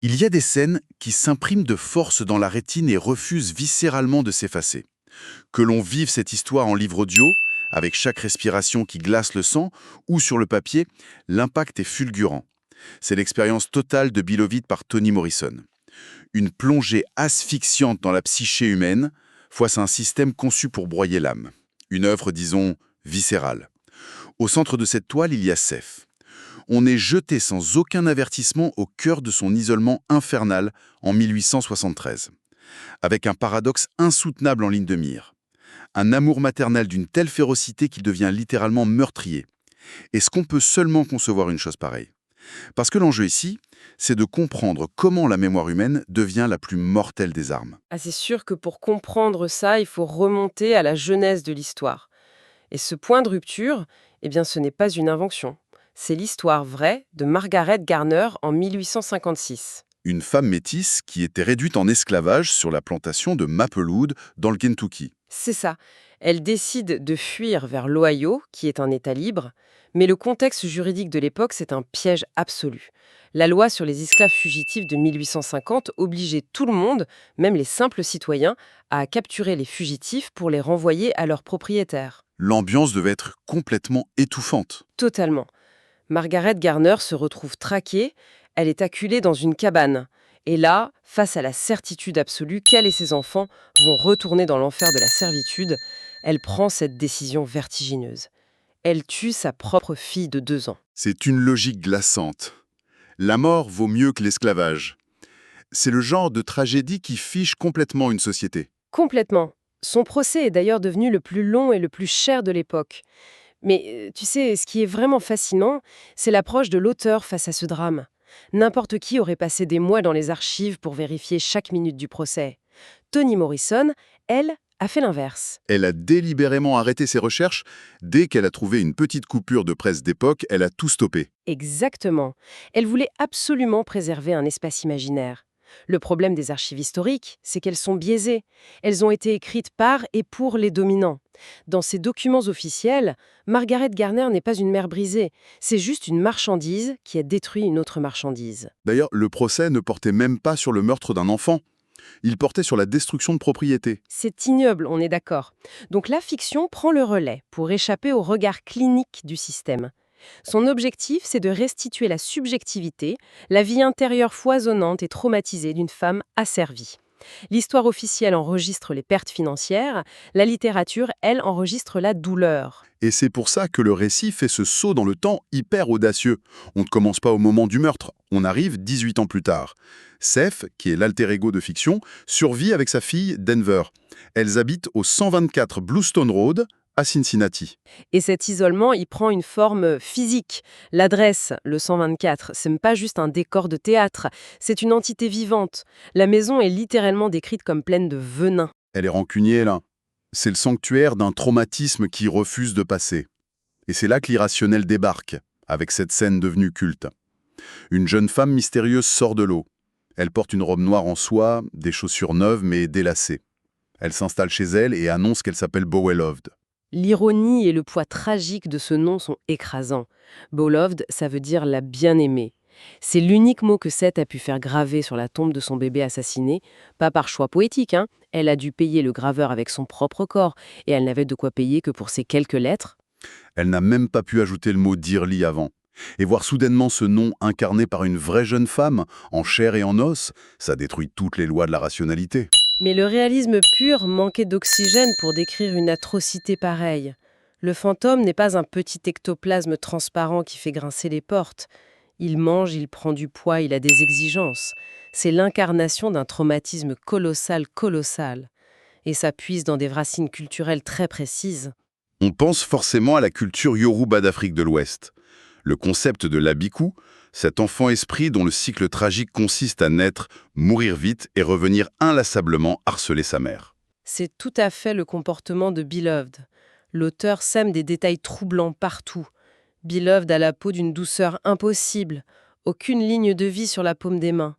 Il y a des scènes qui s'impriment de force dans la rétine et refusent viscéralement de s'effacer. Que l'on vive cette histoire en livre audio, avec chaque respiration qui glace le sang, ou sur le papier, l'impact est fulgurant. C'est l'expérience totale de Beloved par Toni Morrison. Une plongée asphyxiante dans la psyché humaine, face à un système conçu pour broyer l'âme. Une œuvre, disons, viscérale. Au centre de cette toile, il y a Seth. On est jeté sans aucun avertissement au cœur de son isolement infernal en 1873. Avec un paradoxe insoutenable en ligne de mire. Un amour maternel d'une telle férocité qu'il devient littéralement meurtrier. Est-ce qu'on peut seulement concevoir une chose pareille? Parce que l'enjeu ici, c'est de comprendre comment la mémoire humaine devient la plus mortelle des armes. Ah, c'est sûr que pour comprendre ça, il faut remonter à la genèse de l'histoire. Et ce point de rupture, eh bien, ce n'est pas une invention. C'est l'histoire vraie de Margaret Garner en 1856. Une femme métisse qui était réduite en esclavage sur la plantation de Maplewood dans le Kentucky. C'est ça. Elle décide de fuir vers l'Ohio, qui est un État libre, mais le contexte juridique de l'époque, c'est un piège absolu. La loi sur les esclaves fugitifs de 1850 obligeait tout le monde, même les simples citoyens, à capturer les fugitifs pour les renvoyer à leurs propriétaires. L'ambiance devait être complètement étouffante. Totalement. Margaret Garner se retrouve traquée, elle est acculée dans une cabane. Et là, face à la certitude absolue qu'elle et ses enfants vont retourner dans l'enfer de la servitude, elle prend cette décision vertigineuse. Elle tue sa propre fille de 2 ans. C'est une logique glaçante. La mort vaut mieux que l'esclavage. C'est le genre de tragédie qui fiche complètement une société. Complètement. Son procès est d'ailleurs devenu le plus long et le plus cher de l'époque. Mais tu sais, ce qui est vraiment fascinant, c'est l'approche de l'auteur face à ce drame. N'importe qui aurait passé des mois dans les archives pour vérifier chaque minute du procès. Toni Morrison, elle, a fait l'inverse. Elle a délibérément arrêté ses recherches. Dès qu'elle a trouvé une petite coupure de presse d'époque, elle a tout stoppé. Exactement. Elle voulait absolument préserver un espace imaginaire. Le problème des archives historiques, c'est qu'elles sont biaisées. Elles ont été écrites par et pour les dominants. Dans ces documents officiels, Margaret Garner n'est pas une mère brisée. C'est juste une marchandise qui a détruit une autre marchandise. D'ailleurs, le procès ne portait même pas sur le meurtre d'un enfant. Il portait sur la destruction de propriété. C'est ignoble, on est d'accord. Donc la fiction prend le relais pour échapper au regard clinique du système. Son objectif, c'est de restituer la subjectivité, la vie intérieure foisonnante et traumatisée d'une femme asservie. L'histoire officielle enregistre les pertes financières, la littérature, elle, enregistre la douleur. Et c'est pour ça que le récit fait ce saut dans le temps hyper audacieux. On ne commence pas au moment du meurtre, on arrive 18 ans plus tard. Seth, qui est l'alter ego de fiction, survit avec sa fille Denver. Elles habitent au 124 Bluestone Road, à Cincinnati. Et cet isolement, il prend une forme physique. L'adresse, le 124, c'est pas juste un décor de théâtre, c'est une entité vivante. La maison est littéralement décrite comme pleine de venin. Elle est rancunière, là. C'est le sanctuaire d'un traumatisme qui refuse de passer. Et c'est là que l'irrationnel débarque, avec cette scène devenue culte. Une jeune femme mystérieuse sort de l'eau. Elle porte une robe noire en soie, des chaussures neuves mais délacées. Elle s'installe chez elle et annonce qu'elle s'appelle Beloved. L'ironie et le poids tragique de ce nom sont écrasants. Beloved, ça veut dire la bien-aimée. C'est l'unique mot que Seth a pu faire graver sur la tombe de son bébé assassiné, pas par choix poétique, hein. Elle a dû payer le graveur avec son propre corps, et elle n'avait de quoi payer que pour ces quelques lettres. Elle n'a même pas pu ajouter le mot Dearly avant. Et voir soudainement ce nom incarné par une vraie jeune femme, en chair et en os, ça détruit toutes les lois de la rationalité. Mais le réalisme pur manquait d'oxygène pour décrire une atrocité pareille. Le fantôme n'est pas un petit ectoplasme transparent qui fait grincer les portes. Il mange, il prend du poids, il a des exigences. C'est l'incarnation d'un traumatisme colossal. Et ça puise dans des racines culturelles très précises. On pense forcément à la culture Yoruba d'Afrique de l'Ouest. Le concept de l'abiku, cet enfant esprit dont le cycle tragique consiste à naître, mourir vite et revenir inlassablement harceler sa mère. C'est tout à fait le comportement de Beloved. L'auteur sème des détails troublants partout. Beloved a la peau d'une douceur impossible, aucune ligne de vie sur la paume des mains.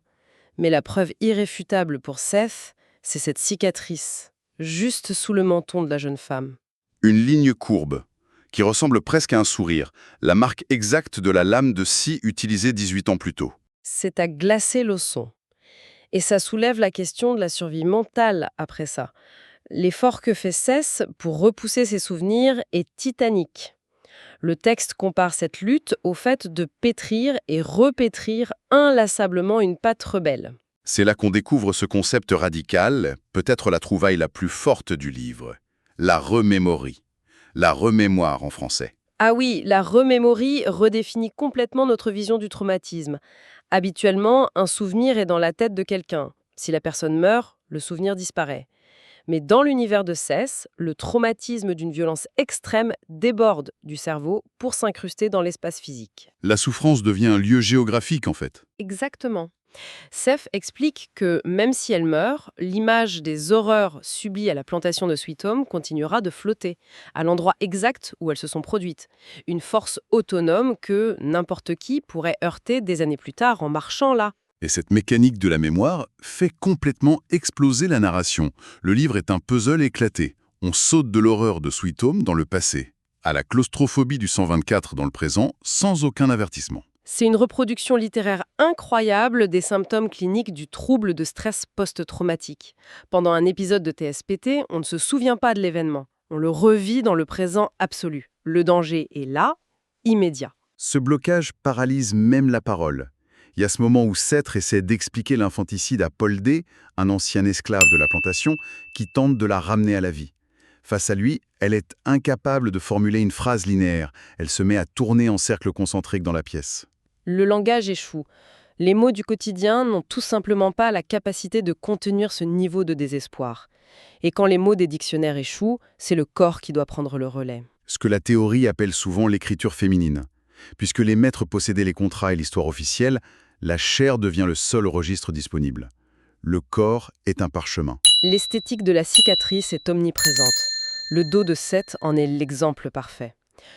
Mais la preuve irréfutable pour Seth, c'est cette cicatrice, juste sous le menton de la jeune femme. Une ligne courbe, qui ressemble presque à un sourire, la marque exacte de la lame de scie utilisée 18 ans plus tôt. C'est à glacer l'osson. Et ça soulève la question de la survie mentale après ça. L'effort que fait Cess pour repousser ses souvenirs est titanique. Le texte compare cette lutte au fait de pétrir et repétrir inlassablement une patte rebelle. C'est là qu'on découvre ce concept radical, peut-être la trouvaille la plus forte du livre. La remémorie. La remémoire en français. Ah oui, la remémorie redéfinit complètement notre vision du traumatisme. Habituellement, un souvenir est dans la tête de quelqu'un. Si la personne meurt, le souvenir disparaît. Mais dans l'univers de Cess, le traumatisme d'une violence extrême déborde du cerveau pour s'incruster dans l'espace physique. La souffrance devient un lieu géographique en fait. Exactement. Seth explique que même si elle meurt, l'image des horreurs subies à la plantation de Sweet Home continuera de flotter, à l'endroit exact où elles se sont produites. Une force autonome que n'importe qui pourrait heurter des années plus tard en marchant là. Et cette mécanique de la mémoire fait complètement exploser la narration. Le livre est un puzzle éclaté. On saute de l'horreur de Sweet Home dans le passé, à la claustrophobie du 124 dans le présent, sans aucun avertissement. C'est une reproduction littéraire incroyable des symptômes cliniques du trouble de stress post-traumatique. Pendant un épisode de TSPT, on ne se souvient pas de l'événement. On le revit dans le présent absolu. Le danger est là, immédiat. Ce blocage paralyse même la parole. Il y a ce moment où Seth essaie d'expliquer l'infanticide à Paul D., un ancien esclave de la plantation, qui tente de la ramener à la vie. Face à lui, elle est incapable de formuler une phrase linéaire. Elle se met à tourner en cercle concentrique dans la pièce. Le langage échoue. Les mots du quotidien n'ont tout simplement pas la capacité de contenir ce niveau de désespoir. Et quand les mots des dictionnaires échouent, c'est le corps qui doit prendre le relais. Ce que la théorie appelle souvent l'écriture féminine. Puisque les maîtres possédaient les contrats et l'histoire officielle, la chair devient le seul registre disponible. Le corps est un parchemin. L'esthétique de la cicatrice est omniprésente. Le dos de Seth en est l'exemple parfait.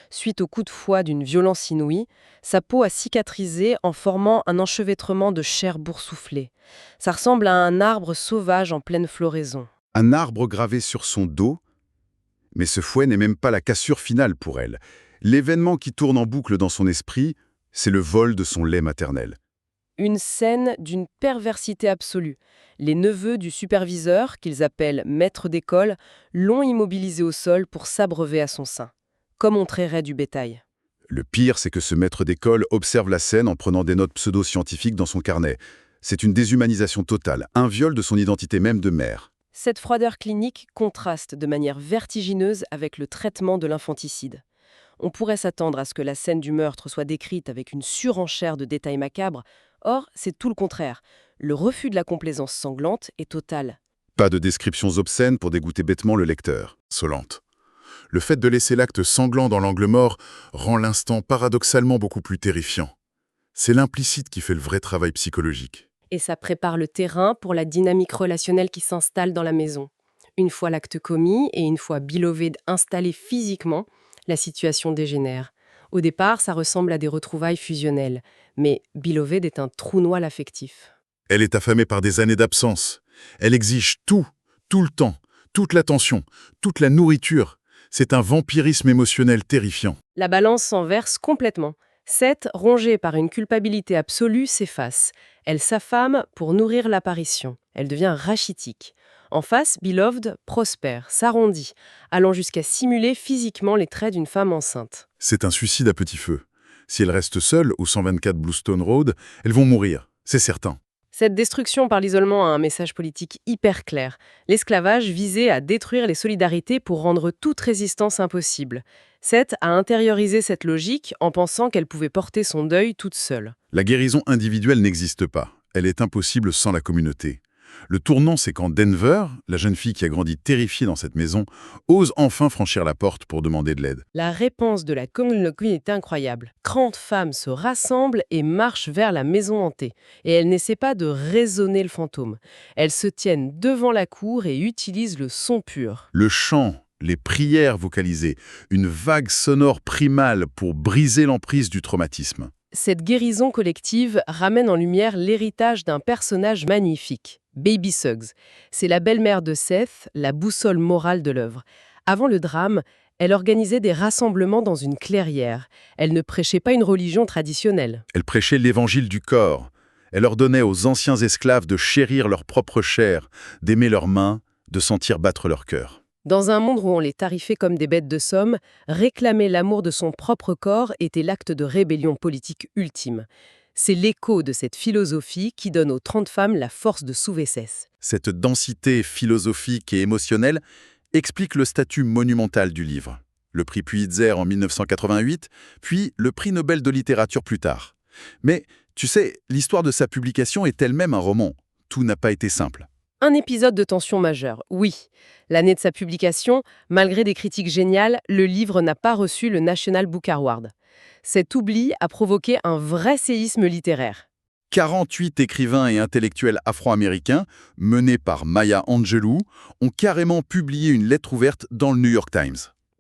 Suite au coup de fouet d'une violence inouïe, sa peau a cicatrisé en formant un enchevêtrement de chair boursouflée. Ça ressemble à un arbre sauvage en pleine floraison. Un arbre gravé sur son dos, mais ce fouet n'est même pas la cassure finale pour elle. L'événement qui tourne en boucle dans son esprit, c'est le vol de son lait maternel. Une scène d'une perversité absolue. Les neveux du superviseur, qu'ils appellent maître d'école, l'ont immobilisé au sol pour s'abreuver à son sein, comme on trairait du bétail. Le pire, c'est que ce maître d'école observe la scène en prenant des notes pseudo-scientifiques dans son carnet. C'est une déshumanisation totale, un viol de son identité même de mère. Cette froideur clinique contraste de manière vertigineuse avec le traitement de l'infanticide. On pourrait s'attendre à ce que la scène du meurtre soit décrite avec une surenchère de détails macabres. Or, c'est tout le contraire. Le refus de la complaisance sanglante est total. Pas de descriptions obscènes pour dégoûter bêtement le lecteur. Solante. Le fait de laisser l'acte sanglant dans l'angle mort rend l'instant paradoxalement beaucoup plus terrifiant. C'est l'implicite qui fait le vrai travail psychologique. Et ça prépare le terrain pour la dynamique relationnelle qui s'installe dans la maison. Une fois l'acte commis et une fois Beloved installé physiquement, la situation dégénère. Au départ, ça ressemble à des retrouvailles fusionnelles. Mais Beloved est un trou noir affectif. Elle est affamée par des années d'absence. Elle exige tout, tout le temps, toute l'attention, toute la nourriture. C'est un vampirisme émotionnel terrifiant. La balance s'inverse complètement. Seth, rongée par une culpabilité absolue, s'efface. Elle s'affame pour nourrir l'apparition. Elle devient rachitique. En face, Beloved prospère, s'arrondit, allant jusqu'à simuler physiquement les traits d'une femme enceinte. C'est un suicide à petit feu. Si elles restent seules au 124 Bluestone Road, elles vont mourir, c'est certain. Cette destruction par l'isolement a un message politique hyper clair. L'esclavage visait à détruire les solidarités pour rendre toute résistance impossible. Seth a intériorisé cette logique en pensant qu'elle pouvait porter son deuil toute seule. La guérison individuelle n'existe pas. Elle est impossible sans la communauté. Le tournant, c'est quand Denver, la jeune fille qui a grandi terrifiée dans cette maison, ose enfin franchir la porte pour demander de l'aide. La réponse de la communauté est incroyable. 30 femmes se rassemblent et marchent vers la maison hantée. Et elles n'essaient pas de raisonner le fantôme. Elles se tiennent devant la cour et utilisent le son pur. Le chant, les prières vocalisées, une vague sonore primale pour briser l'emprise du traumatisme. Cette guérison collective ramène en lumière l'héritage d'un personnage magnifique. Baby Suggs. C'est la belle-mère de Seth, la boussole morale de l'œuvre. Avant le drame, elle organisait des rassemblements dans une clairière. Elle ne prêchait pas une religion traditionnelle. Elle prêchait l'évangile du corps. Elle ordonnait aux anciens esclaves de chérir leur propre chair, d'aimer leurs mains, de sentir battre leur cœur. Dans un monde où on les tarifait comme des bêtes de somme, réclamer l'amour de son propre corps était l'acte de rébellion politique ultime. C'est l'écho de cette philosophie qui donne aux 30 femmes la force de Souvesses. Cette densité philosophique et émotionnelle explique le statut monumental du livre. Le prix Pulitzer en 1988, puis le prix Nobel de littérature plus tard. Mais, tu sais, l'histoire de sa publication est elle-même un roman. Tout n'a pas été simple. Un épisode de tension majeure, oui. L'année de sa publication, malgré des critiques géniales, le livre n'a pas reçu le National Book Award. Cet oubli a provoqué un vrai séisme littéraire. 48 écrivains et intellectuels afro-américains, menés par Maya Angelou, ont carrément publié une lettre ouverte dans le New York Times.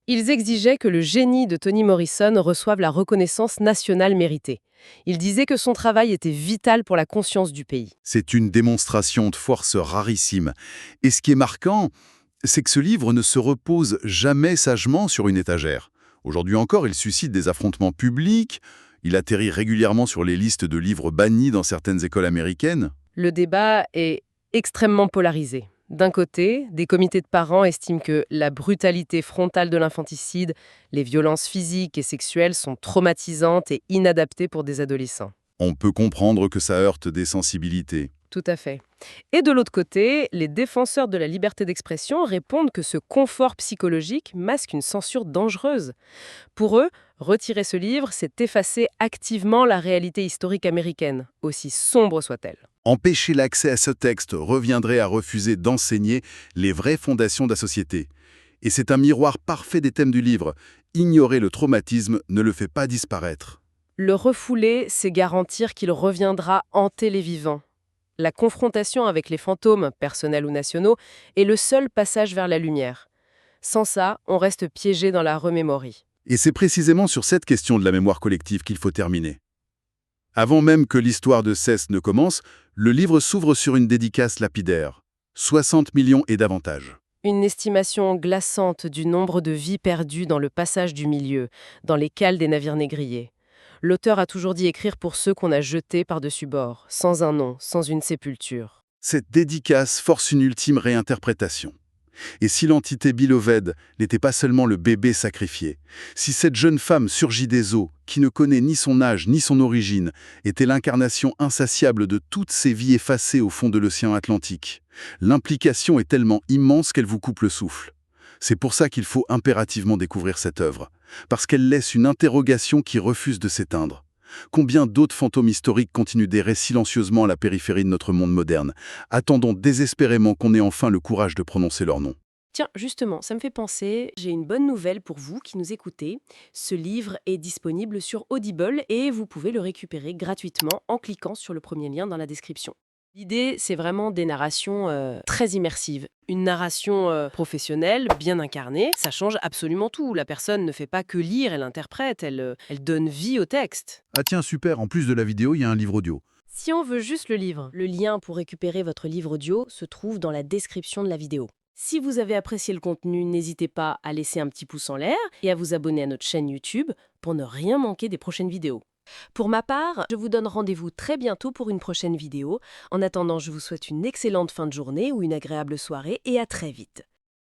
Ils exigeaient que le génie de Toni Morrison reçoive la reconnaissance nationale méritée. Ils disaient que son travail était vital pour la conscience du pays. C'est une démonstration de force rarissime. Et ce qui est marquant, c'est que ce livre ne se repose jamais sagement sur une étagère. Aujourd'hui encore, il suscite des affrontements publics, il atterrit régulièrement sur les listes de livres bannis dans certaines écoles américaines. Le débat est extrêmement polarisé. D'un côté, des comités de parents estiment que la brutalité frontale de l'infanticide, les violences physiques et sexuelles sont traumatisantes et inadaptées pour des adolescents. On peut comprendre que ça heurte des sensibilités. Tout à fait. Et de l'autre côté, les défenseurs de la liberté d'expression répondent que ce confort psychologique masque une censure dangereuse. Pour eux, retirer ce livre, c'est effacer activement la réalité historique américaine, aussi sombre soit-elle. Empêcher l'accès à ce texte reviendrait à refuser d'enseigner les vraies fondations de la société. Et c'est un miroir parfait des thèmes du livre. Ignorer le traumatisme ne le fait pas disparaître. Le refouler, c'est garantir qu'il reviendra hanter les vivants. La confrontation avec les fantômes, personnels ou nationaux, est le seul passage vers la lumière. Sans ça, on reste piégé dans la remémorie. Et c'est précisément sur cette question de la mémoire collective qu'il faut terminer. Avant même que l'histoire de Cesse ne commence, le livre s'ouvre sur une dédicace lapidaire. 60 millions et davantage. Une estimation glaçante du nombre de vies perdues dans le passage du milieu, dans les cales des navires négriers. L'auteur a toujours dit écrire pour ceux qu'on a jetés par-dessus bord, sans un nom, sans une sépulture. Cette dédicace force une ultime réinterprétation. Et si l'entité Biloved n'était pas seulement le bébé sacrifié, si cette jeune femme surgie des eaux, qui ne connaît ni son âge ni son origine, était l'incarnation insatiable de toutes ces vies effacées au fond de l'océan Atlantique, l'implication est tellement immense qu'elle vous coupe le souffle. C'est pour ça qu'il faut impérativement découvrir cette œuvre, parce qu'elle laisse une interrogation qui refuse de s'éteindre. Combien d'autres fantômes historiques continuent d'errer silencieusement à la périphérie de notre monde moderne, attendant désespérément qu'on ait enfin le courage de prononcer leur nom. Tiens, justement, ça me fait penser, j'ai une bonne nouvelle pour vous qui nous écoutez. Ce livre est disponible sur Audible et vous pouvez le récupérer gratuitement en cliquant sur le premier lien dans la description. L'idée, c'est vraiment des narrations très immersives. Une narration professionnelle, bien incarnée, ça change absolument tout. La personne ne fait pas que lire, elle interprète, elle donne vie au texte. Ah tiens, super, en plus de la vidéo, il y a un livre audio. Si on veut juste le livre, le lien pour récupérer votre livre audio se trouve dans la description de la vidéo. Si vous avez apprécié le contenu, n'hésitez pas à laisser un petit pouce en l'air et à vous abonner à notre chaîne YouTube pour ne rien manquer des prochaines vidéos. Pour ma part, je vous donne rendez-vous très bientôt pour une prochaine vidéo. En attendant, je vous souhaite une excellente fin de journée ou une agréable soirée et à très vite.